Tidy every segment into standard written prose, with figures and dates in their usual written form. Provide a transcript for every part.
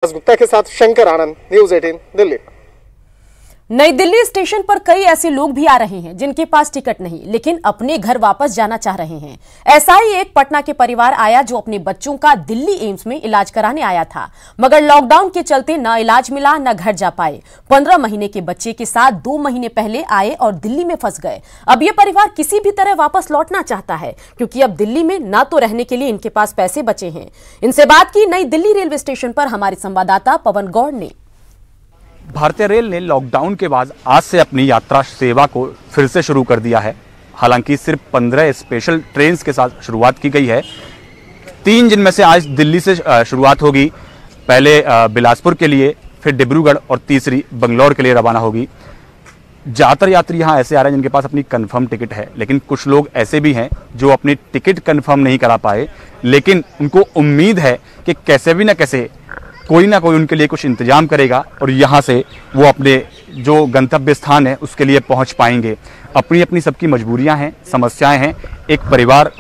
गुप्ता के साथ शंकर आनंद, न्यूज़ 18 दिल्ली। नई दिल्ली स्टेशन पर कई ऐसे लोग भी आ रहे हैं जिनके पास टिकट नहीं, लेकिन अपने घर वापस जाना चाह रहे हैं। ऐसा ही एक पटना के परिवार आया जो अपने बच्चों का दिल्ली एम्स में इलाज कराने आया था, मगर लॉकडाउन के चलते न इलाज मिला न घर जा पाए। 15 महीने के बच्चे के साथ 2 महीने पहले आए और दिल्ली में फंस गए। अब ये परिवार किसी भी तरह वापस लौटना चाहता है, क्योंकि अब दिल्ली में न तो रहने के लिए इनके पास पैसे बचे हैं। इनसे बात की नई दिल्ली रेलवे स्टेशन पर हमारे संवाददाता पवन गौड़ ने। भारतीय रेल ने लॉकडाउन के बाद आज से अपनी यात्रा सेवा को फिर से शुरू कर दिया है। हालांकि सिर्फ 15 स्पेशल ट्रेन के साथ शुरुआत की गई है। 3 जिनमें से आज दिल्ली से शुरुआत होगी। पहले बिलासपुर के लिए, फिर डिब्रूगढ़ और तीसरी बंगलौर के लिए रवाना होगी। ज़्यादातर यात्री यहाँ ऐसे आ रहे हैं जिनके पास अपनी कंफर्म टिकट है, लेकिन कुछ लोग ऐसे भी हैं जो अपनी टिकट कंफर्म नहीं करा पाए, लेकिन उनको उम्मीद है कि कैसे भी ना कैसे कोई ना कोई उनके लिए कुछ इंतजाम करेगा और यहाँ से वो अपने जो गंतव्य स्थान है उसके लिए पहुँच पाएंगे। अपनी अपनी सबकी मजबूरियाँ हैं, समस्याएं हैं। एक परिवार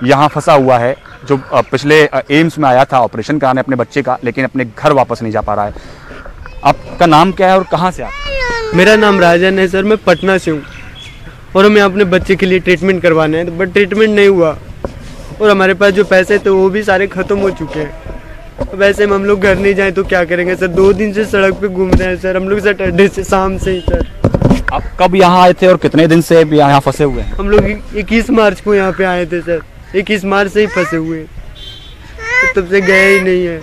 यहाँ फंसा हुआ है जो पिछले एम्स में आया था ऑपरेशन कराने अपने बच्चे का, लेकिन अपने घर वापस नहीं जा पा रहा है। आपका नाम क्या है और कहाँ से आप? मेरा नाम राजन है सर, मैं पटना से हूँ और हमें अपने बच्चे के लिए ट्रीटमेंट करवाना है, बट ट्रीटमेंट नहीं हुआ और हमारे पास जो पैसे थे वो भी सारे ख़त्म हो चुके हैं। वैसे हम लोग घर नहीं जाएं तो क्या करेंगे सर? 2 दिन से सड़क पे घूम रहे हैं सर हम लोग, सैटरडे से शाम से ही सर। आप कब यहाँ आए थे और कितने दिन से यहाँ फंसे हुए हैं? हम लोग 21 मार्च को यहाँ पे आए थे सर, 21 मार्च से ही फंसे हुए, तब से गए ही नहीं है।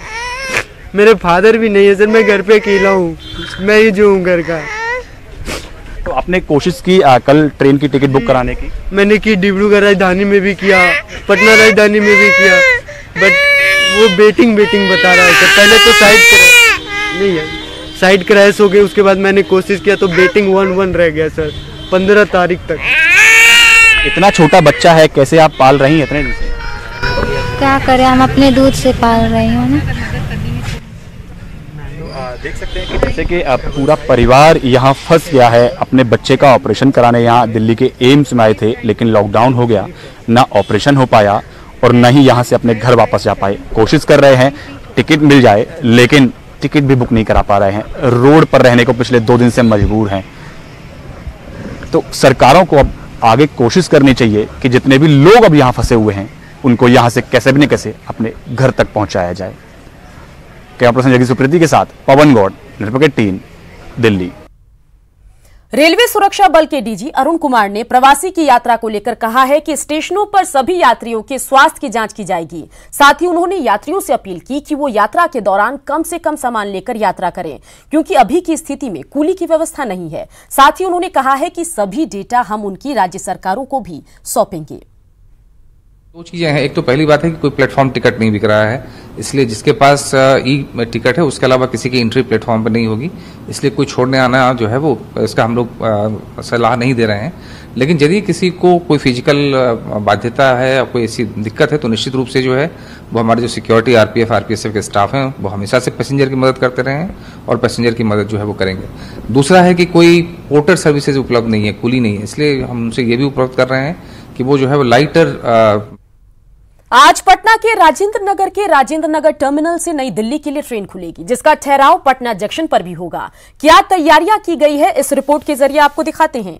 मेरे फादर भी नहीं है सर, मैं घर पे अकेला हूँ, मैं ही जो हूँ घर का। तो आपने कोशिश की कल ट्रेन की टिकट बुक कराने की? मैंने की, डिब्रूगढ़ राजधानी में भी किया, पटना राजधानी में भी किया, बट वो वेटिंग बता रहा है सर। पहले तो साइड क्रैश हो गई, उसके बाद मैंने कोशिश किया तो वेटिंग 1-1 रह गया सर 15 तारीख तक। इतना छोटा बच्चा है, कैसे आप पाल रही हैं इतने दिन से? क्या करें, हम अपने दूध से पाल रही हूँ ना। देख सकते हैं कि जैसे कि पूरा परिवार यहाँ फंस गया है। अपने बच्चे का ऑपरेशन कराने यहाँ दिल्ली के एम्स में आए थे, लेकिन लॉकडाउन हो गया, ना ऑपरेशन हो पाया और न ही यहाँ से अपने घर वापस जा पाए। कोशिश कर रहे हैं टिकट मिल जाए, लेकिन टिकट भी बुक नहीं करा पा रहे हैं। रोड पर रहने को पिछले 2 दिन से मजबूर हैं। तो सरकारों को अब आगे कोशिश करनी चाहिए कि जितने भी लोग अब यहाँ फंसे हुए हैं उनको यहाँ से कैसे भी न कैसे अपने घर तक पहुँचाया जाए। कैमरा पर्सन जगदीश सुप्रीति के साथ पवन गौड़, नेटवर्क 18 दिल्ली। रेलवे सुरक्षा बल के डीजी अरुण कुमार ने प्रवासी की यात्रा को लेकर कहा है कि स्टेशनों पर सभी यात्रियों के स्वास्थ्य की जांच की जाएगी। साथ ही उन्होंने यात्रियों से अपील की कि वो यात्रा के दौरान कम से कम सामान लेकर यात्रा करें, क्योंकि अभी की स्थिति में कूली की व्यवस्था नहीं है। साथ ही उन्होंने कहा है कि सभी डेटा हम उनकी राज्य सरकारों को भी सौंपेंगे। 2 चीजें हैं। एक तो पहली बात है कि कोई प्लेटफॉर्म टिकट नहीं बिक रहा है, इसलिए जिसके पास ई टिकट है उसके अलावा किसी की एंट्री प्लेटफॉर्म पर नहीं होगी, इसलिए कोई छोड़ने आना जो है वो इसका हम लोग सलाह नहीं दे रहे हैं। लेकिन यदि किसी को कोई फिजिकल बाध्यता है या कोई ऐसी दिक्कत है तो निश्चित रूप से जो है वो हमारे जो सिक्योरिटी आरपीएफ के स्टाफ हैं वो हमेशा से पैसेंजर की मदद करते रहे हैं और पैसेंजर की मदद जो है वो करेंगे। दूसरा है कि कोई पोर्टर सर्विसेज उपलब्ध नहीं है, कुली नहीं है, इसलिए हम उनसे ये भी उपलब्ध कर रहे हैं कि वो जो है वो लाइटर। आज पटना के राजेंद्र नगर टर्मिनल से नई दिल्ली के लिए ट्रेन खुलेगी, जिसका ठहराव पटना जंक्शन पर भी होगा। क्या तैयारियां की गई है, इस रिपोर्ट के जरिए आपको दिखाते हैं।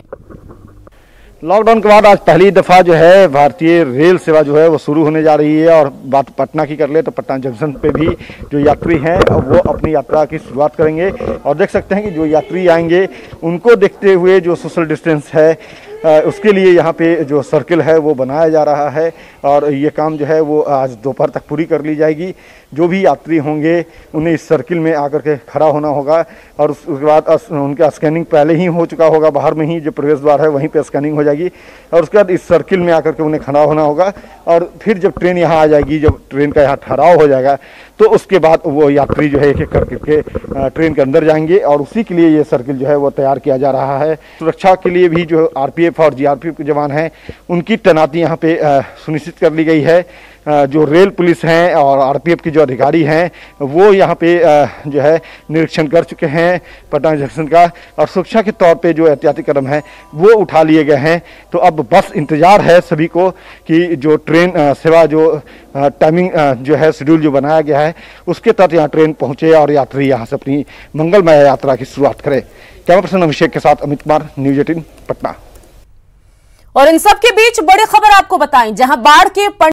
लॉकडाउन के बाद आज पहली दफा जो है भारतीय रेल सेवा जो है वो शुरू होने जा रही है। और बात पटना की कर ले तो पटना जंक्शन पे भी जो यात्री हैं वो अपनी यात्रा की शुरुआत करेंगे। और देख सकते हैं कि जो यात्री आएंगे उनको देखते हुए जो सोशल डिस्टेंस है उसके लिए यहाँ पे जो सर्किल है वो बनाया जा रहा है और ये काम जो है वो आज दोपहर तक पूरी कर ली जाएगी। जो भी यात्री होंगे उन्हें इस सर्किल में आकर के खड़ा होना होगा और उसके बाद उनका स्कैनिंग पहले ही हो चुका होगा, बाहर में ही जो प्रवेश द्वार है वहीं पे स्कैनिंग हो जाएगी और उसके बाद इस सर्किल में आकर के उन्हें खड़ा होना होगा। और फिर जब ट्रेन यहाँ आ जाएगी, जब ट्रेन का यहाँ ठहराव हो जाएगा तो उसके बाद वो यात्री जो है एक एक करके ट्रेन के अंदर जाएंगे और उसी के लिए ये सर्किल जो है वो तैयार किया जा रहा है। सुरक्षा के लिए भी जो आरपीएफ और जीआरपीएफ के जवान हैं उनकी तैनाती यहाँ पे सुनिश्चित कर ली गई है। जो रेल पुलिस हैं और आरपीएफ की जो अधिकारी हैं वो यहाँ पे जो है निरीक्षण कर चुके हैं पटना जंक्शन का, और सुरक्षा के तौर पे जो एहतियाती कदम है वो उठा लिए गए हैं। तो अब बस इंतजार है सभी को कि जो ट्रेन सेवा जो टाइमिंग जो है शेड्यूल जो बनाया गया है उसके तहत यहाँ ट्रेन पहुंचे और यात्री यहाँ से अपनी मंगलमय यात्रा की शुरुआत करें। कैमरा पर्सन अभिषेक के साथ अमित कुमार, न्यूज़ 18 पटना। और इन सब के बीच बड़ी खबर आपको बताएं, जहां बाढ़ के